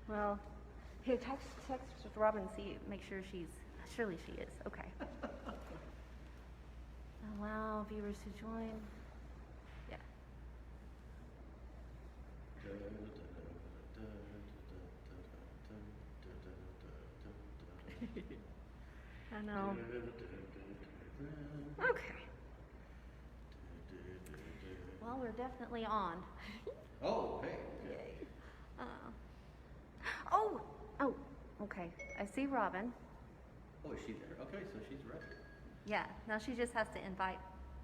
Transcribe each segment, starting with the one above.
Well, here, text with Robin, see, make sure surely she is. Okay. Allow viewers to join. Yeah. I know. Okay. Well, we're definitely on. Oh, hey. Yay. Oh, okay. I see Robin. Oh, is she there? Okay, so she's ready. Yeah, now she just has to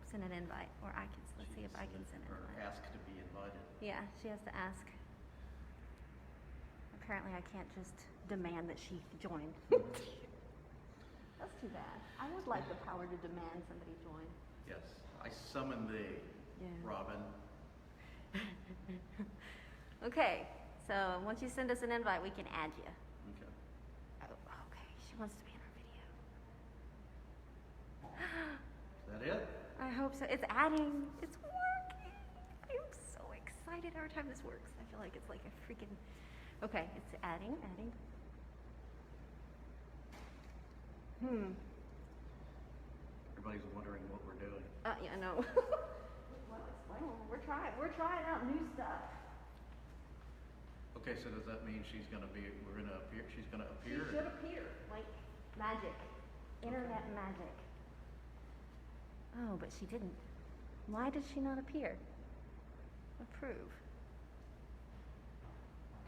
send an invite, or let's see if I can send an Or invite. ask to be invited. Yeah, she has to ask. Apparently I can't just demand that she join. That's too bad. I would like the power to demand somebody join. Yes, I summon thee, Robin. Okay, so once you send us an invite, we can add you. Okay. Oh, okay, she wants to be in our video. Is that it? I hope so. It's adding. It's working. I'm so excited every time this works. I feel like it's like a freaking... Okay, it's adding. Everybody's wondering what we're doing. Yeah, I know. Well, explain. We're trying out new stuff. Okay, so does that mean she's gonna appear? She's gonna She appear? should appear, like magic. Internet magic. Oh, but she didn't. Why did she not appear? Approve.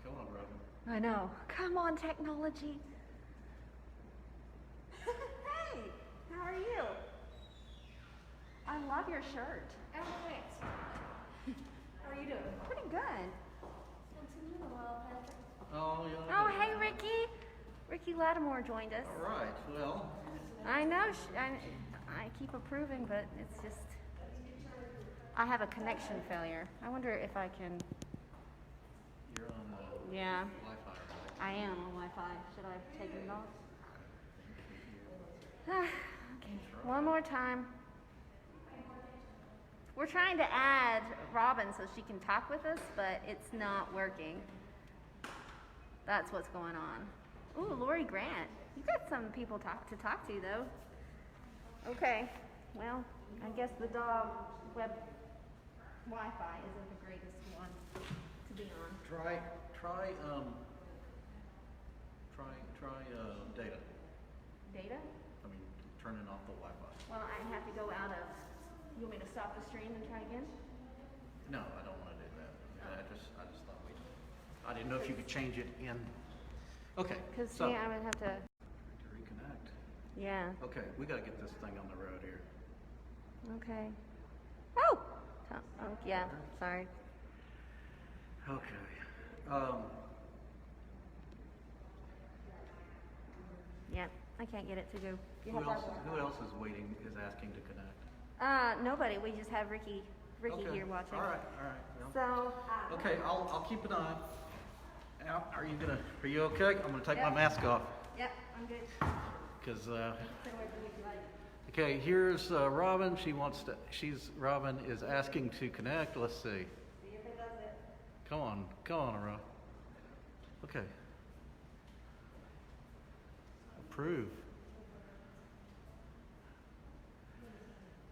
Come on, Robin. I know. Come on, technology. Hey, how are you? I love your shirt. Oh, thanks. How are you doing? Pretty good. Oh, yeah. Oh, hey, Ricky. Ricky Lattimore joined us. All right, well. I know. I keep approving, but it's just... I have a connection failure. I wonder if I can... You're on Yeah. Wi-Fi, right? I am on Wi-Fi. Should I have taken it off? Okay, one more time. We're trying to add Robin so she can talk with us, but it's not working. That's what's going on. Ooh, Lori Grant. You got some people to talk to, though. Okay, well, I guess the dog web Wi-Fi isn't the greatest one to be on. Try data. Data? I mean, turning off the Wi-Fi. Well, I have to go out of... You want me to stop the stream and try again? No, I don't want to do that. I just thought I didn't know if you could change it in. Okay. Because, so, I would have to... to reconnect. Yeah. Okay, we got to get this thing on the road here. Okay. Oh! Yeah, sorry. Okay. Yeah, I can't get it to go. Who else is asking to connect? Nobody. We just have Ricky Okay. here watching. All right. Well, So, okay, I'll keep an eye. Now, are you okay? I'm gonna take my mask off. Yep, I'm good. Cause okay, here's Robin. Robin is asking to connect. Let's see. See if it does it. Come on, Robin. Okay. Approve.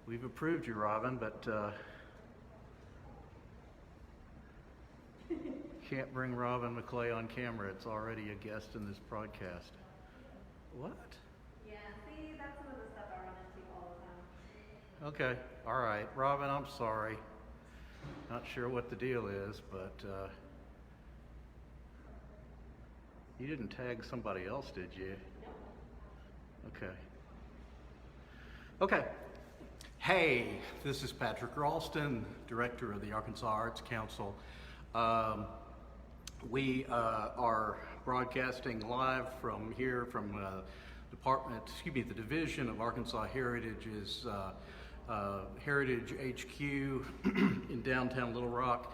We've approved you, Robin, but can't bring Robin McClay on camera. It's already a guest in this broadcast. What? Yeah, see, that's some of the stuff I run into all the time. Okay, all right. Robin, I'm sorry. Not sure what the deal is, but you didn't tag somebody else, did you? No. Okay. Hey, this is Patrick Ralston, Director of the Arkansas Arts Council. We are broadcasting live from here from the Division of Arkansas Heritage's Heritage HQ in downtown Little Rock,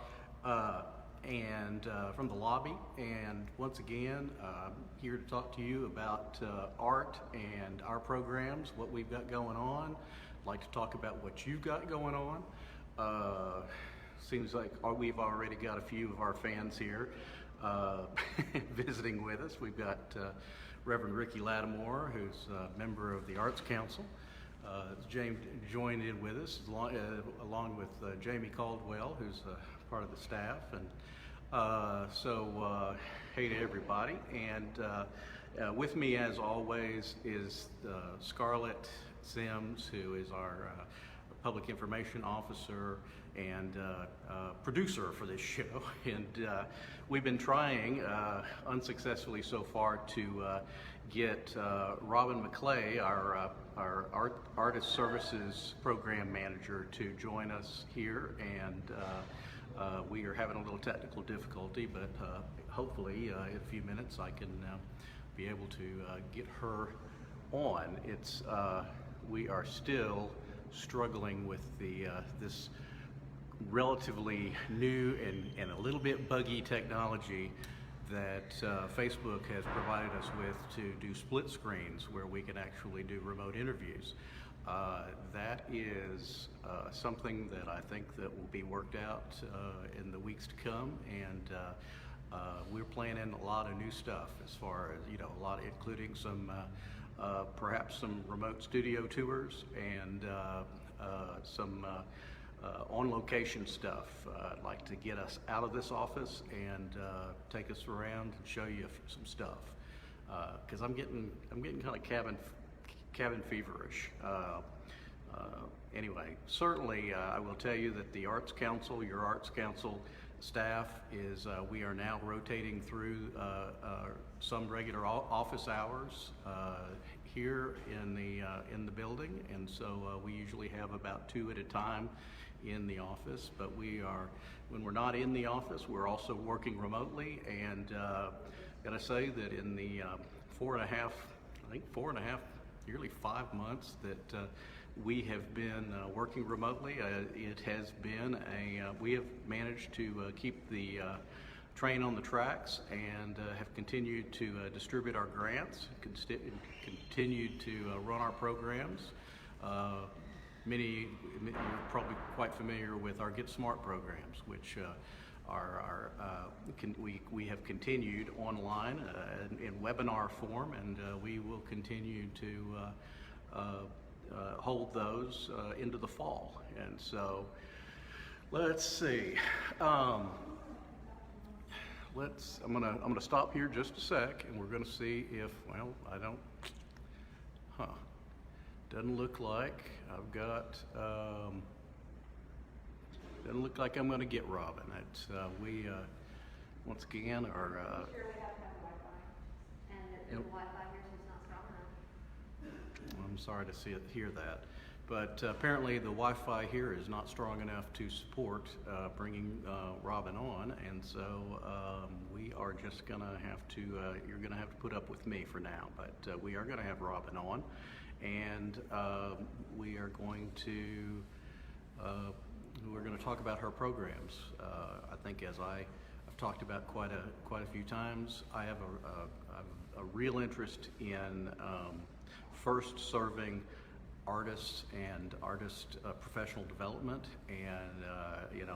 and from the lobby. And once again, here to talk to you about art and our programs, what we've got going on. I'd like to talk about what you've got going on. Seems like we've already got a few of our fans here. visiting with us. We've got Reverend Ricky Lattimore, who's a member of the Arts Council. James joined in with us along with Jamie Caldwell, who's part of the staff. And hey to everybody. And with me, as always, is Scarlett Sims, who is our public information officer and producer for this show. And we've been trying, unsuccessfully so far, to get Robin McClay, our Artist Services Program Manager, to join us here. And we are having a little technical difficulty, but hopefully in a few minutes I can be able to get her on. We are still struggling with this relatively new and a little bit buggy technology that Facebook has provided us with to do split screens where we can actually do remote interviews. That is something that I think that will be worked out in the weeks to come, and we're planning a lot of new stuff as far as, a lot, including some perhaps some remote studio tours and some on-location stuff. I'd like to get us out of this office and take us around and show you some stuff, because I'm getting kind of cabin feverish. Anyway, certainly I will tell you that the Arts Council, your Arts Council staff, we are now rotating through some regular office hours here in the building, and so we usually have about 2 at a time in the office. But when we're not in the office, we're also working remotely, and gotta say that in the 4.5, nearly 5 months that we have been working remotely, it has been we have managed to keep the train on the tracks, and have continued to distribute our grants, continued to run our programs. Many you're probably quite familiar with our Get Smart programs, which we have continued online in webinar form, and we will continue to hold those into the fall. And so, let's see. I'm gonna stop here just a sec, and we're gonna see if, well, doesn't look like I've got, doesn't look like I'm gonna get Robin. We once again are. Sure, we have to have Wi-Fi, and the Wi-Fi here is not strong enough. I'm sorry to hear that, but apparently the Wi-Fi here is not strong enough to support bringing Robin on, and so we are just gonna have to. You're gonna have to put up with me for now, but we are gonna have Robin on, and we are going to. We're going to talk about her programs. I think, as I've talked about quite a few times, I have a real interest in first serving artists and artist professional development, and it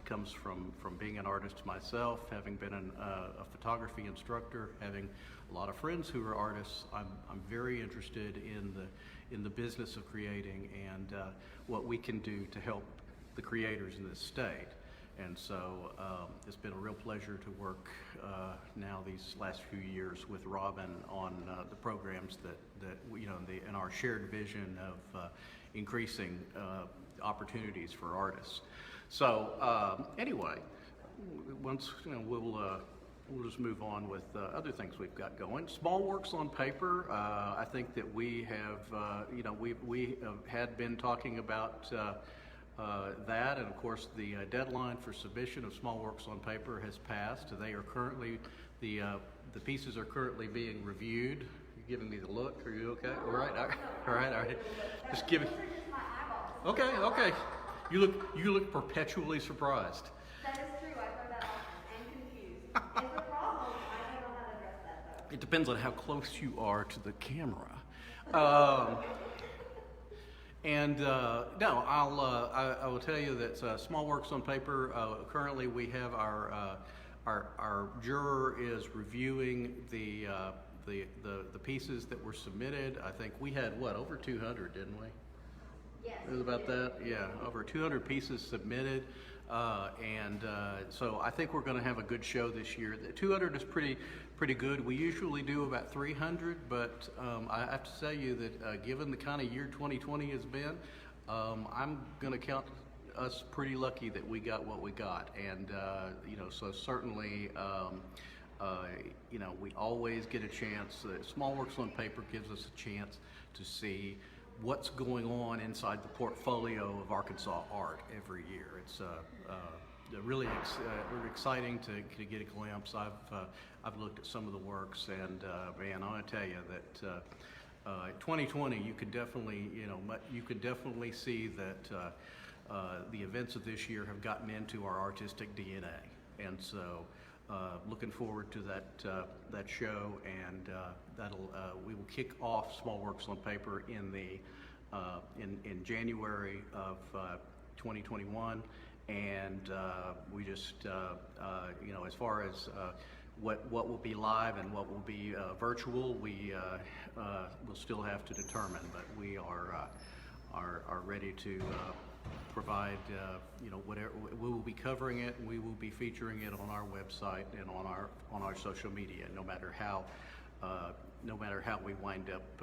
comes from being an artist myself, having been a photography instructor, having a lot of friends who are artists. I'm very interested in the business of creating and what we can do to help the creators in this state. And so it's been a real pleasure to work now these last few years with Robin on the programs that in our shared vision of increasing opportunities for artists. So anyway, once we'll just move on with other things we've got going. Small Works on Paper. I think that we have we had been talking about. That, and of course the deadline for submission of Small Works on Paper has passed. They are currently, the pieces are currently being reviewed. You're giving me the look. Are you okay? All right. All right. Just give it. Okay. You look perpetually surprised. That is true. I've heard that often and confused. It's a problem. I don't know how to address that though. It depends on how close you are to the camera. No, I will tell you that Small Works on Paper, currently we have our our juror is reviewing the pieces that were submitted. I think we had, what, over 200, didn't we? Yes. It was about that, yeah, over 200 pieces submitted, so I think we're going to have a good show this year. The 200 is pretty good. We usually do about 300, but I have to tell you that given the kind of year 2020 has been, I'm going to count us pretty lucky that we got what we got, and so certainly. We always get a chance. Small Works on Paper gives us a chance to see what's going on inside the portfolio of Arkansas art every year. It's really exciting to get a glimpse. I've looked at some of the works, and man, I want to tell you that 2020, you could definitely see that the events of this year have gotten into our artistic DNA, and so. Looking forward to that show, and we will kick off Small Works on Paper in January of 2021, and we just as far as what will be live and what will be virtual, we'll still have to determine, but we are ready to. Provide whatever we will be covering it, and we will be featuring it on our website and on our social media, no matter how we wind up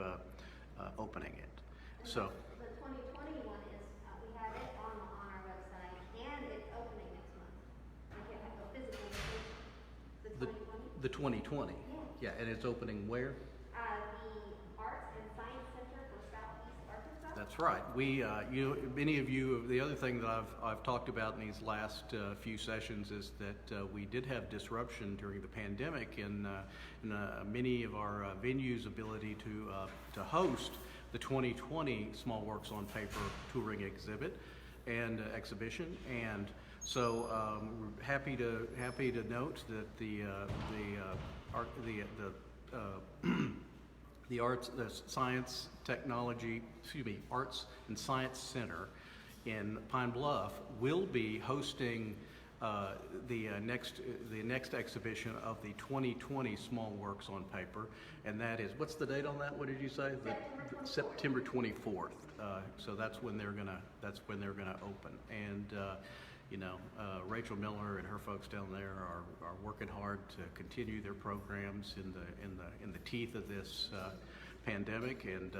opening it. And so the 2020 one is we have it on our website, and it's opening next month. Like you have a physical location. The 2020. the 2020, yeah, and it's opening where? The Arts and Science Center for Southeast Arkansas. That's right. Many of you. The other thing that I've talked about in these last few sessions is that we did have disruption during the pandemic in many of our venues' ability to host the 2020 Small Works on Paper touring exhibit and exhibition, and so we're happy to note that the Arts and Science Center in Pine Bluff will be hosting the next exhibition of the 2020 Small Works on Paper, and that is, what's the date on that? What did you say? September 24th. So that's when they're gonna open, and Rachel Miller and her folks down there are working hard to continue their programs in the teeth of this pandemic, and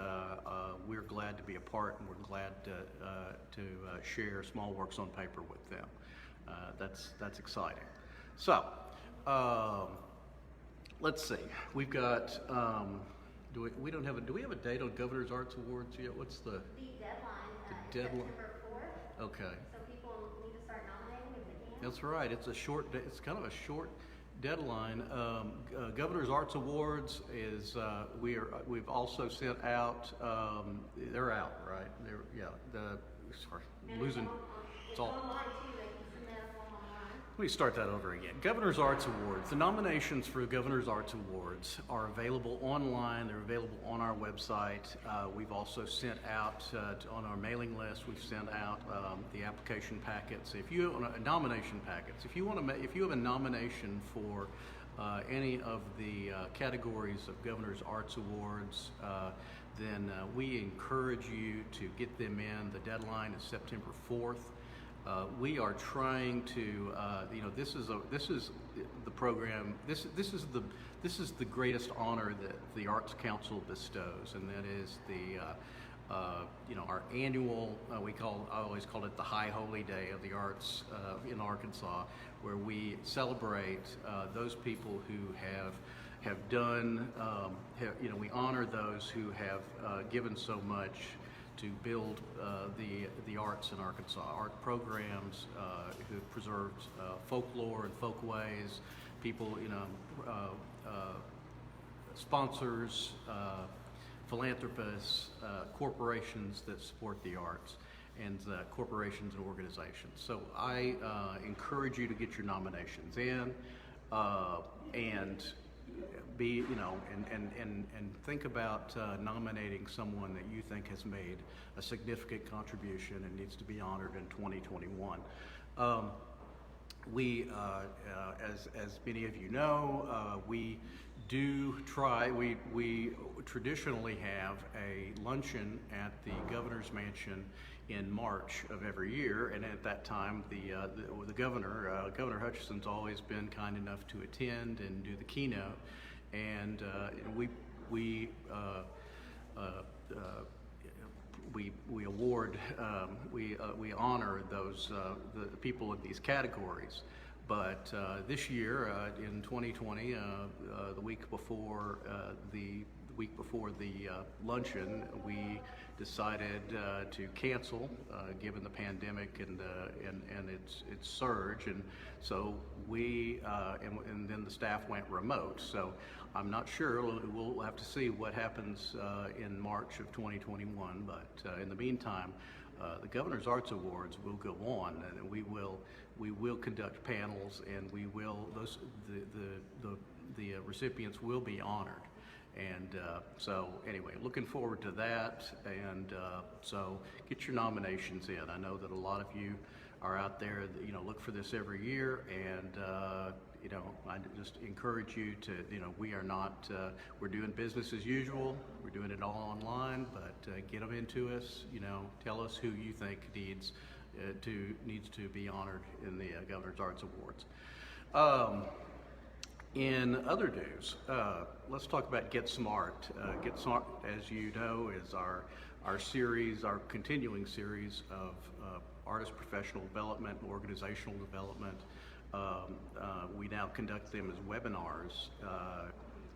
we're glad to be a part, and we're glad to share Small Works on Paper with them. That's exciting. So let's see. We've got. Do we have a date on Governor's Arts Awards yet? What's the deadline? Deadline. September 4th. Okay. So people need to start nominating if they can. That's right. It's kind of a short deadline. Governor's Arts Awards is we've also sent out. They're out, right? It's all. Online too. They can submit a form online. Let me start that over again. Governor's Arts Awards. The nominations for Governor's Arts Awards are available online. They're available on our website. We've also sent out on our mailing list. We've sent out the application packets. If you nomination packets, if you have a nomination for any of the categories of Governor's Arts Awards, then we encourage you to get them in. The deadline is September 4th. We are trying to, this is the program. This is the greatest honor that the Arts Council bestows, and that is our annual. I always call it the High Holy Day of the Arts in Arkansas, where we celebrate those people who have done. We honor those who have given so much to build the arts in Arkansas, art programs who preserved folklore and folkways, people, sponsors, philanthropists, corporations that support the arts, and corporations and organizations. So I encourage you to get your nominations in, and be, and think about nominating someone that you think has made a significant contribution and needs to be honored in 2021. as many of you know, we traditionally have a luncheon at the Governor's Mansion in March of every year, and at that time, the Governor Hutchinson's always been kind enough to attend and do the keynote, and we award, we honor those the people in these categories. But this year, in 2020, the week before the luncheon, we decided to cancel, given the pandemic and its surge, and so and then the staff went remote. So I'm not sure. We'll have to see what happens in March of 2021. But in the meantime, the Governor's Arts Awards will go on, and we will conduct panels, and the recipients will be honored. And so anyway, looking forward to that, and so get your nominations in. I know that a lot of you are out there that, look for this every year, and I just encourage you to, we are not, we're doing business as usual. We're doing it all online, but get them into us. Tell us who you think needs to be honored in the Governor's Arts Awards. In other news, let's talk about Get Smart. Get Smart, as you know, is our continuing series of artist professional development and organizational development. We now conduct them as webinars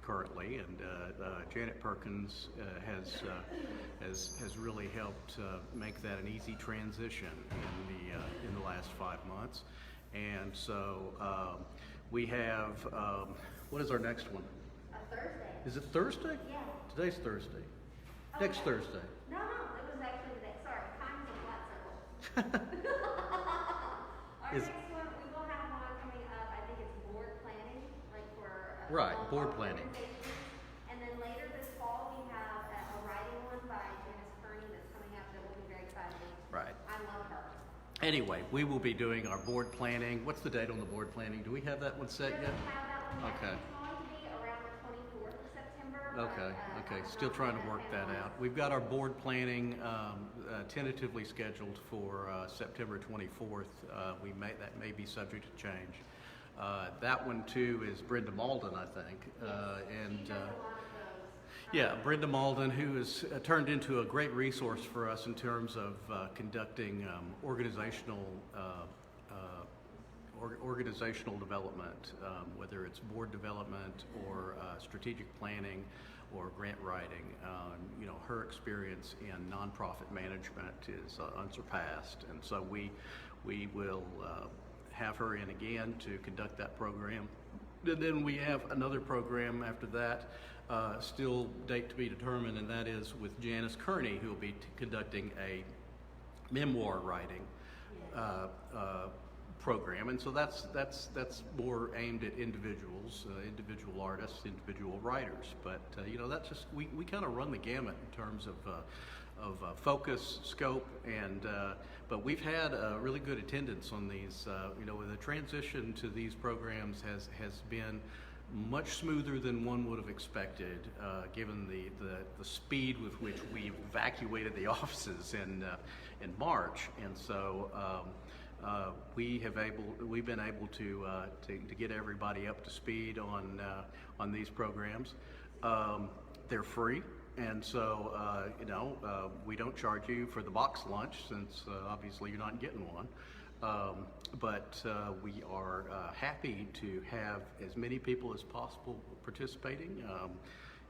currently, and Janet Perkins has really helped make that an easy transition in the last 5 months. And so we have, what is our next one? Thursday. Is it Thursday? Yeah. Today's Thursday. Okay. Next Thursday. No, it was actually the next. Sorry, time's a flat circle. Our next one, we will have one coming up. I think it's board planning, like for right, board planning. And then later this fall, we have a writing one by Janice Kearney that's coming up that will be very exciting. Right. I love her. Anyway, we will be doing our board planning. What's the date on the board planning? Do we have that one set yet? We have that one. Okay. It's going to be around the 24th of September. Okay. Still trying to work that out. We've got our board planning tentatively scheduled for September 24th. That may be subject to change. That one too is Brenda Malden, I think, yeah, Brenda Malden, who has turned into a great resource for us in terms of conducting organizational development, whether it's board development or strategic planning or grant writing. Her experience in nonprofit management is unsurpassed, and so we will have her in again to conduct that program. And then we have another program after that, still date to be determined, and that is with Janice Kearney, who will be conducting a memoir writing program. And so that's more aimed at individuals, individual artists, individual writers. But that's just we kind of run the gamut in terms of focus, scope, and but we've had really good attendance on these. The transition to these programs has been much smoother than one would have expected, given the speed with which we evacuated the offices in March, and so we've been able to get everybody up to speed on these programs. They're free. And so, we don't charge you for the box lunch, since obviously you're not getting one. But we are happy to have as many people as possible participating.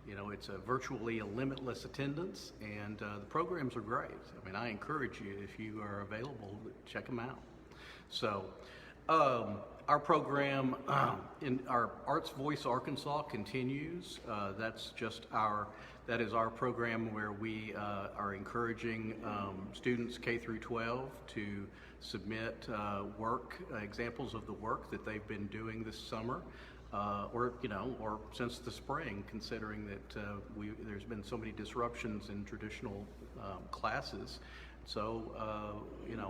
It's virtually a limitless attendance, and the programs are great. I mean, I encourage you, if you are available, check them out. So, our program in our Arts Voice Arkansas continues. That is our program where we are encouraging students K through 12 to submit examples of the work that they've been doing this summer, or since the spring, considering that there's been so many disruptions in traditional classes. So,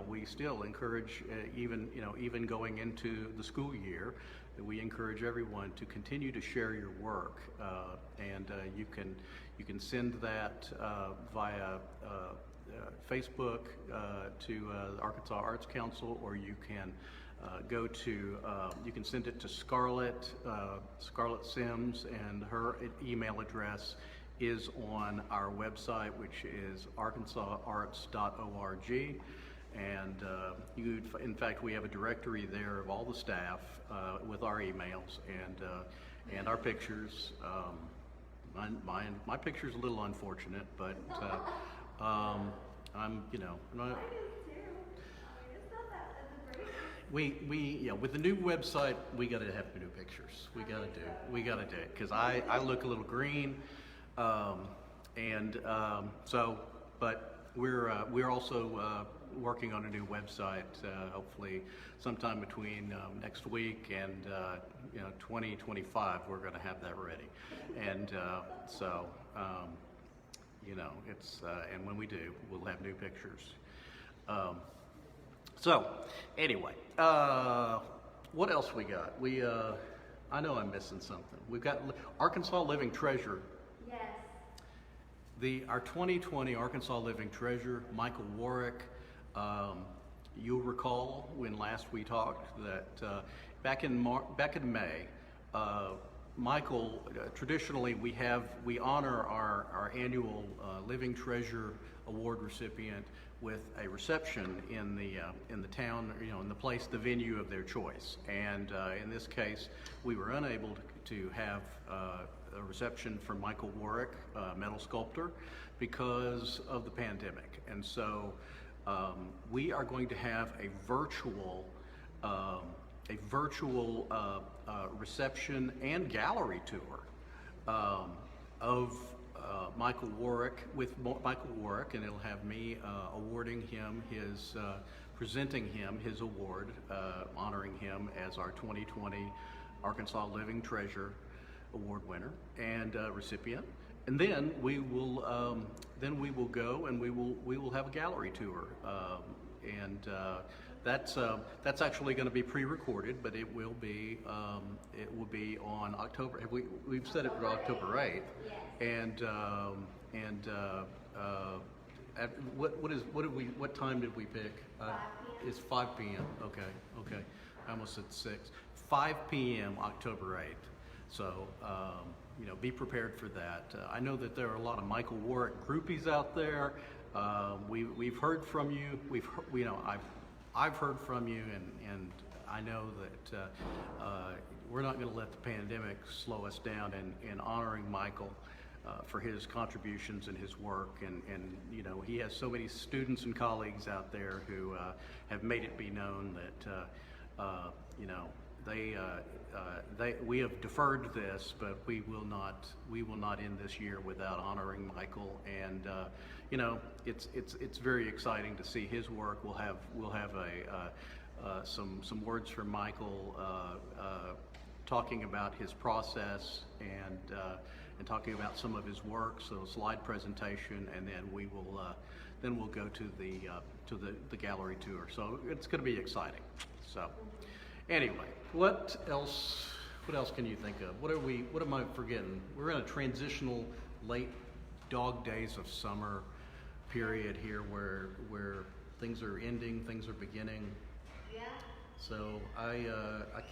we still encourage, even going into the school year, we encourage everyone to continue to share your work, and you can send that via Facebook to the Arkansas Arts Council, or you can you can send it to Scarlett Sims, and her email address is on our website, which is arkansasarts.org. And in fact, we have a directory there of all the staff with our emails and our pictures. My picture's a little unfortunate, but I'm, not, with the new website, we got to have new pictures. We got to do it, because I look a little green, but we're also working on a new website, hopefully sometime between next week and 2025. We're going to have that ready, and and when we do, we'll have new pictures. So anyway, what else we got? I know I'm missing something. We've got Arkansas Living Treasure. Yes. Our 2020 Arkansas Living Treasure, Michael Warwick. You'll recall when last we talked that back in May, Michael, traditionally we honor our annual Living Treasure Award recipient with a reception in the town, in the venue of their choice. And in this case, we were unable to have a reception for Michael Warwick, metal sculptor, because of the pandemic. And so we are going to have a virtual reception and gallery tour of Michael Warwick, and it'll have me presenting him his award, honoring him as our 2020 Arkansas Living Treasure Award winner and recipient. And then we will go and we will have a gallery tour, and that's actually going to be pre-recorded, but it will be on October. We've set it for October 8th, and what time did we pick? It's 5 p.m. Okay. I almost said 6. 5 p.m. October 8th. So be prepared for that. I know that there are a lot of Michael Warwick groupies out there. We've heard from you. I've heard from you, and I know that we're not going to let the pandemic slow us down in honoring Michael for his contributions and his work. And he has so many students and colleagues out there who have made it be known that we have deferred this, but we will not end this year without honoring Michael. And it's very exciting to see his work. We'll have some words from Michael talking about his process and talking about some of his work. So slide presentation, and then we'll go to the gallery tour. So it's going to be exciting. So anyway, what else can you think of? What am I forgetting? We're in a transitional late dog days of summer period here where things are ending, things are beginning. Yeah. So I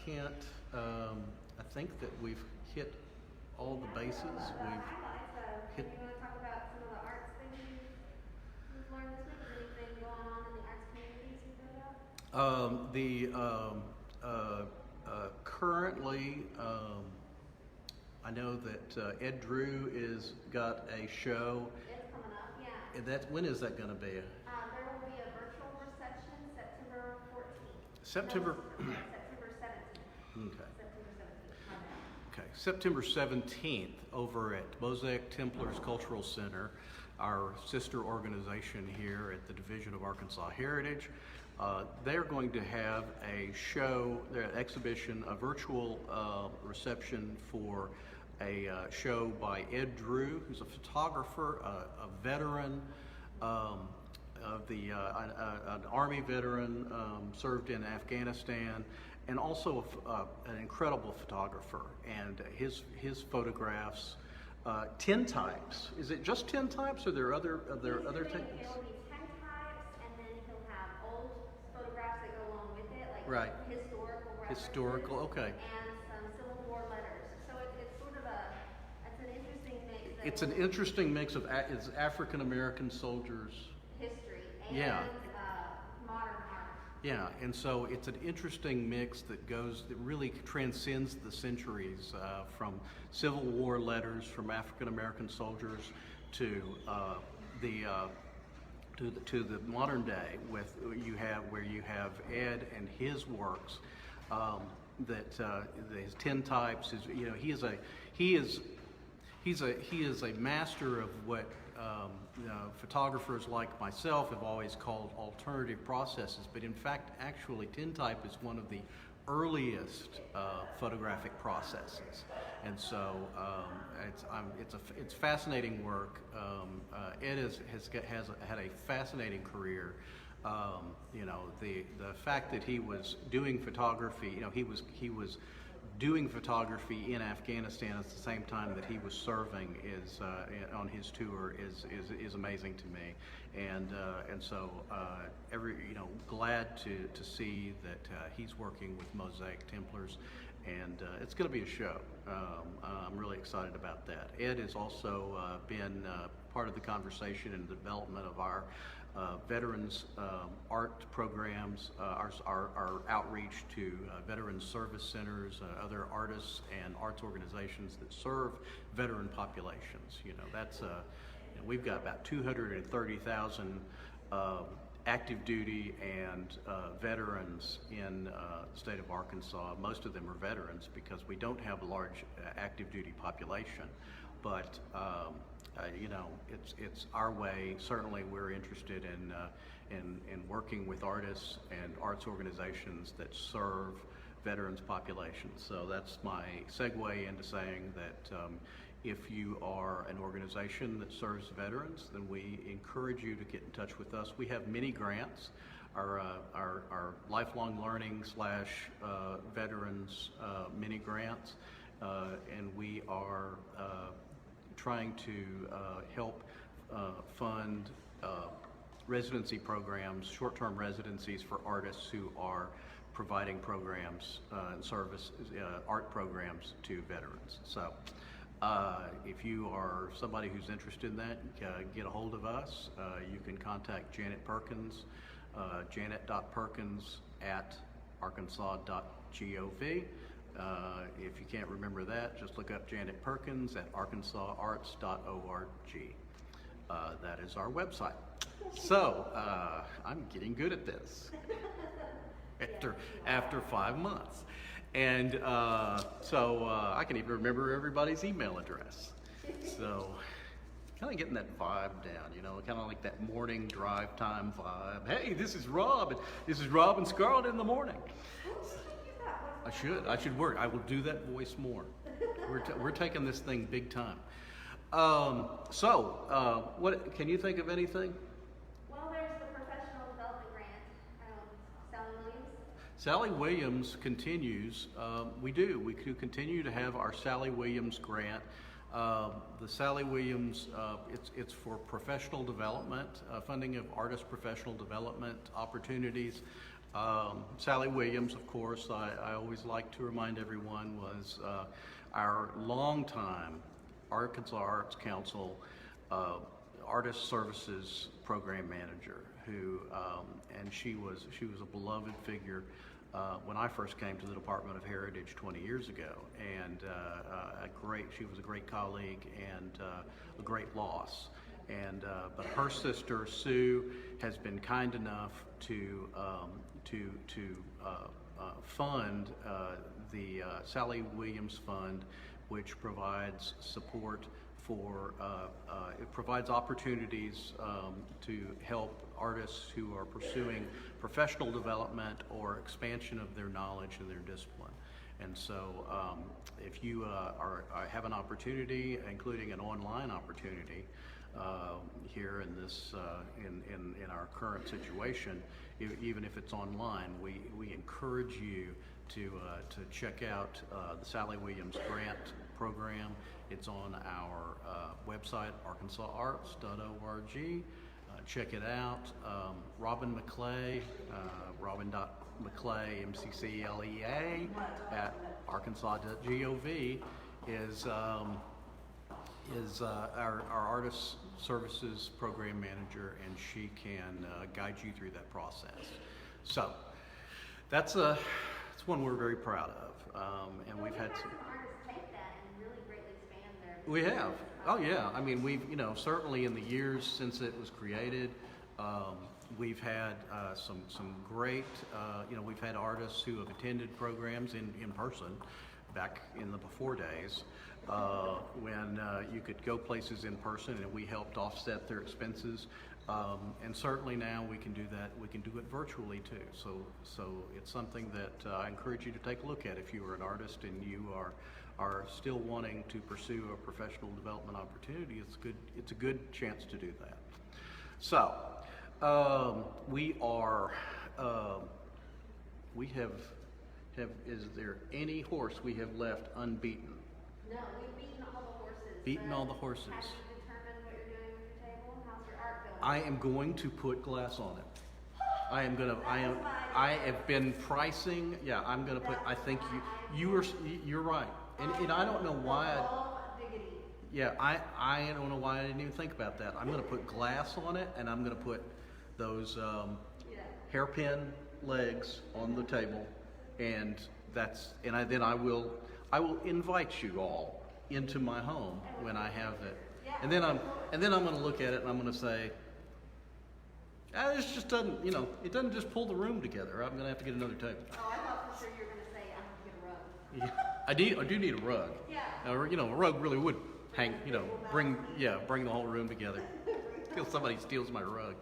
can't. I think that we've hit all the bases. We've hit. You want to talk about some of the arts things you've learned this week? Anything going on in the arts communities you know about? Currently, I know that Ed Drew is got a show. It's coming up, yeah. When is that going to be? There will be a virtual reception September 14th. September 17th. Okay. September 17th. Okay. September 17th over at Mosaic Templars Cultural Center, our sister organization here at the Division of Arkansas Heritage. They're going to have a show, an exhibition, a virtual reception for a show by Ed Drew, who's a photographer, a veteran an Army veteran, served in Afghanistan, and also an incredible photographer. And his photographs, tintypes. Is it just tintypes, or are there other techniques? It'll be 10 types, and then he'll have old photographs that go along with it, like Right. historical references. Historical, okay. And some Civil War letters. So it's sort of it's an interesting mix. It's an interesting mix of it's African American soldiers. History and Yeah. Modern art. Yeah, and so it's an interesting mix that really transcends the centuries, from Civil War letters from African American soldiers to the modern day, where you have Ed and his works, his tintypes. He is a master of what photographers like myself have always called alternative processes, but in fact, actually, tintype is one of the earliest photographic processes, and so it's fascinating work. Ed has had a fascinating career. The fact that he was doing photography, he was doing photography in Afghanistan at the same time that he was serving on his tour is amazing to me, and so glad to see that he's working with Mosaic Templars, and it's going to be a show. I'm really excited about that. Ed has also been part of the conversation and development of our veterans art programs, our outreach to veterans service centers, other artists and arts organizations that serve veteran populations. We've got about 230,000 active duty and veterans in the state of Arkansas. Most of them are veterans because we don't have a large active duty population, but it's our way. Certainly, we're interested in working with artists and arts organizations that serve veterans populations. So that's my segue into saying that if you are an organization that serves veterans, then we encourage you to get in touch with us. We have many grants. Our lifelong learning / veterans mini grants, and we are trying to help fund residency programs, short-term residencies for artists who are providing programs and service art programs to veterans. So if you are somebody who's interested in that, get a hold of us. You can contact Janet Perkins, janet.perkins@arkansas.gov. If you can't remember that, just look up Janet Perkins at arkansasarts.org. That is our website. So I'm getting good at this after 5 months. And so I can even remember everybody's email address. So kind of getting that vibe down, kind of like that morning drive time vibe. Hey, this is Rob. This is Rob and Scarlett in the morning. I should work. I will do that voice more. We're taking this thing big time. What can you think of anything? Well, there's the professional development grant. Sally Williams. Sally Williams continues. We continue to have our Sally Williams grant. The Sally Williams, it's for professional development, funding of artist professional development opportunities. Sally Williams, of course, I always like to remind everyone, was our longtime Arkansas Arts Council Artist Services Program Manager, and she was a beloved figure when I first came to the Department of Heritage 20 years ago, and she was a great colleague and a great loss. And but her sister Sue has been kind enough to fund the Sally Williams Fund, which provides support for it provides opportunities to help artists who are pursuing professional development or expansion of their knowledge and their discipline. And so if you have an opportunity, including an online opportunity, here in this in our current situation. Even if it's online, we encourage you to check out the Sally Williams Grant Program. It's on our website, arkansasarts.org. Check it out. Robin McClay, Robin.McClay, MCCLEA, at arkansas.gov is our artist services program manager, and she can guide you through that process. So that's one we're very proud of, and we've had some artists take that and really greatly expand their. We have. Oh yeah. I mean, we've certainly in the years since it was created, we've had some great. We've had artists who have attended programs in person back in the before days when you could go places in person, and we helped offset their expenses. And certainly now we can do that. We can do it virtually too. So it's something that I encourage you to take a look at if you are an artist and you are still wanting to pursue a professional development opportunity. It's a good chance to do that. So we have. Is there any horse we have left unbeaten? No, we've beaten all the horses. Beaten all the horses. Have you determined what you're doing with your table? How's your art going? I am going to put glass on it. I have been pricing. Yeah, I'm gonna put. I think you're right. And I don't know why. I don't know why I didn't even think about that. I'm going to put glass on it, and I'm going to put those hairpin legs on the table, and then I will invite you all into my home when I have it, and then I'm going to look at it and I'm going to say, this just doesn't, it doesn't just pull the room together. I'm going to have to get another table. Oh, I thought for sure you were going to say I have to get a rug. Yeah, I do need a rug. Yeah. A rug really would bring the whole room together. Until somebody steals my rug.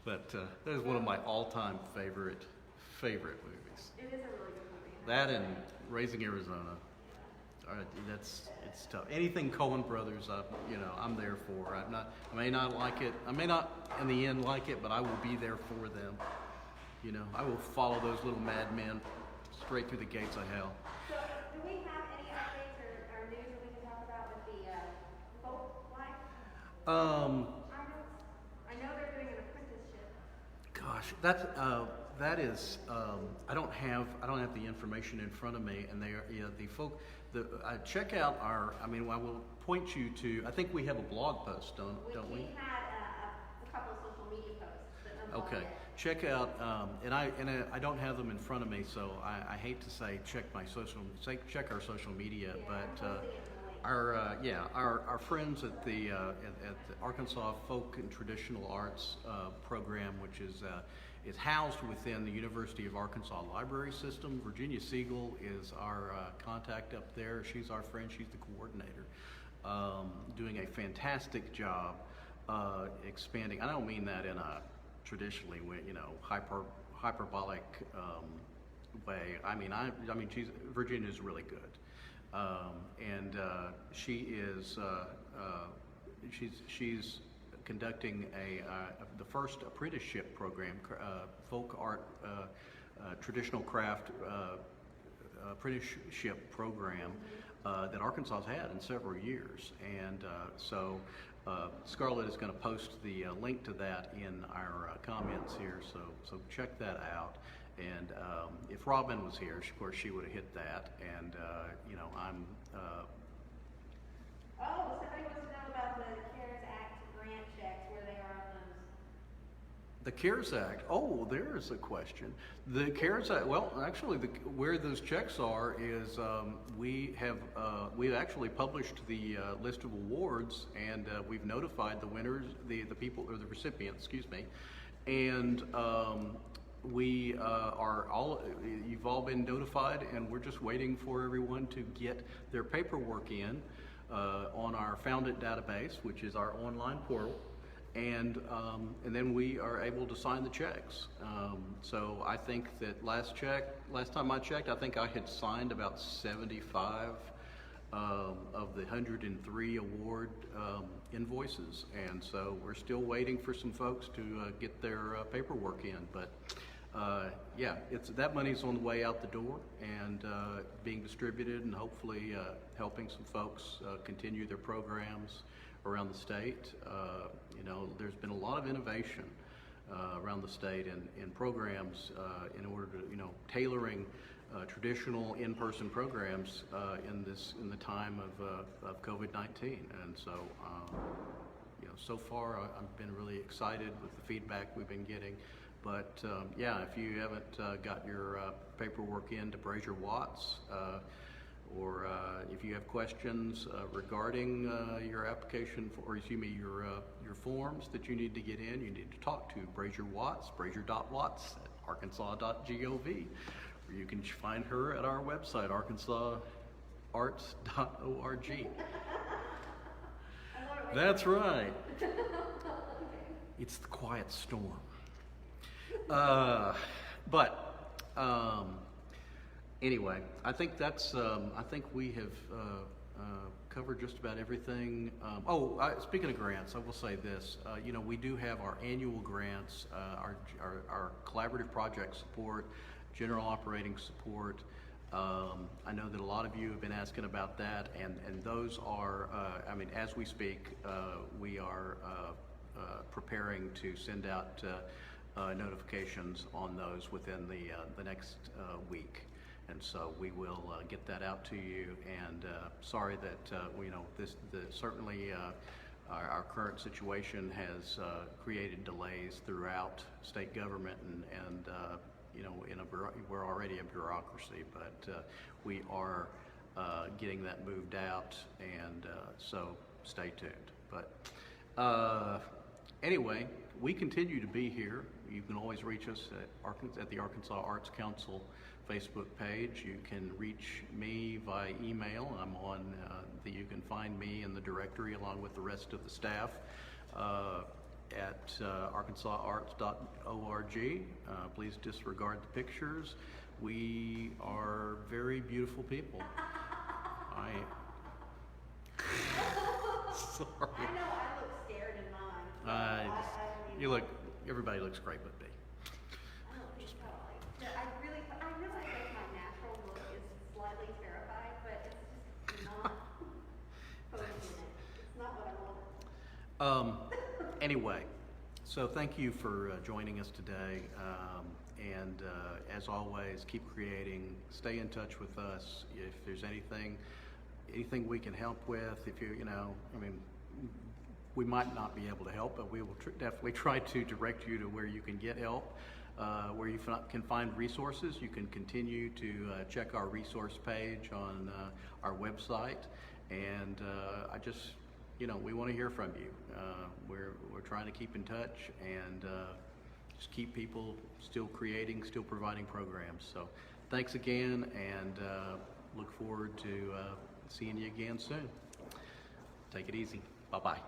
But that is one of my all-time favorite movies. It is a really good movie. That and Raising Arizona. It's tough. Anything Coen Brothers, I'm there for. I may not like it. I may not in the end like it, but I will be there for them. I will follow those little madmen straight through the gates of hell. So, do we have any updates or news that we can talk about with the folk life? I know they're doing an apprenticeship. Gosh, that is. I don't have the information in front of me, and the folk. Check out our. I will point you to. I think we have a blog post, don't we? We had a couple of social media posts. Okay. Check out, and I don't have them in front of me, so I hate to say check our social media, but our friends at the Arkansas Folk and Traditional Arts program, which is housed within the University of Arkansas Library System. Virginia Siegel is our contact up there. She's our friend. She's the coordinator, doing a fantastic job expanding. I don't mean that in a traditionally, hyperbolic way. Virginia is really good, and she's conducting the first apprenticeship program, folk art, traditional craft apprenticeship program that Arkansas has had in several years, and so. Scarlett is going to post the link to that in our comments here, so check that out. And if Robin was here, of course, she would have hit that. And I'm. Somebody wants to know about the CARES Act grant checks, where they are on those. The CARES Act. Oh, there's a question. The CARES Act. Well, actually, where those checks are is we've actually published the list of awards, and we've notified the winners, the people or the recipients. Excuse me, and we are all. You've all been notified, and we're just waiting for everyone to get their paperwork in on our Found It database, which is our online portal. And then we are able to sign the checks. So I think that last time I checked, I think I had signed about 75 of the 103 award invoices, and so we're still waiting for some folks to get their paperwork in. But yeah, that money's on the way out the door and being distributed, and hopefully helping some folks continue their programs around the state. You know, there's been a lot of innovation around the state in programs in order to, you know, tailoring traditional in-person programs in the time of COVID-19. And so, you know, so far I've been really excited with the feedback we've been getting. But yeah, if you haven't got your paperwork in to Brazier Watts, or if you have questions regarding your application for, or excuse me, your forms that you need to get in, you need to talk to Brazier Watts, brazier.watts at arkansas.gov, or you can find her at our website, arkansasarts.org. That's right. It's the quiet storm. Anyway, I think that's. I think we have covered just about everything. Speaking of grants, I will say this. You know, we do have our annual grants, our collaborative project support, general operating support. I know that a lot of you have been asking about that, and those are. I mean, as we speak, we are preparing to send out notifications on those within the next week. And so we will get that out to you. And sorry that you know, certainly our current situation has created delays throughout state government, and you know, we're already a bureaucracy, but we are getting that moved out, and so stay tuned. But anyway, we continue to be here. You can always reach us at the Arkansas Arts Council Facebook page. You can reach me via email. I'm on you can find me in the directory along with the rest of the staff at arkansasarts.org. Please disregard the pictures. We are very beautiful people. Sorry. I know I look scared in mine. Everybody looks great but me. I realize that my natural look is slightly terrified, but it's just not posing it. It's not what I want. Anyway, so thank you for joining us today, and as always, keep creating. Stay in touch with us if there's anything we can help with. If you know, I mean, we might not be able to help, but we will definitely try to direct you to where you can get help, where you can find resources. You can continue to check our resource page on our website, and you know, we want to hear from you. We're trying to keep in touch and just keep people still creating, still providing programs. So thanks again, and look forward to seeing you again soon. Take it easy. Bye-bye.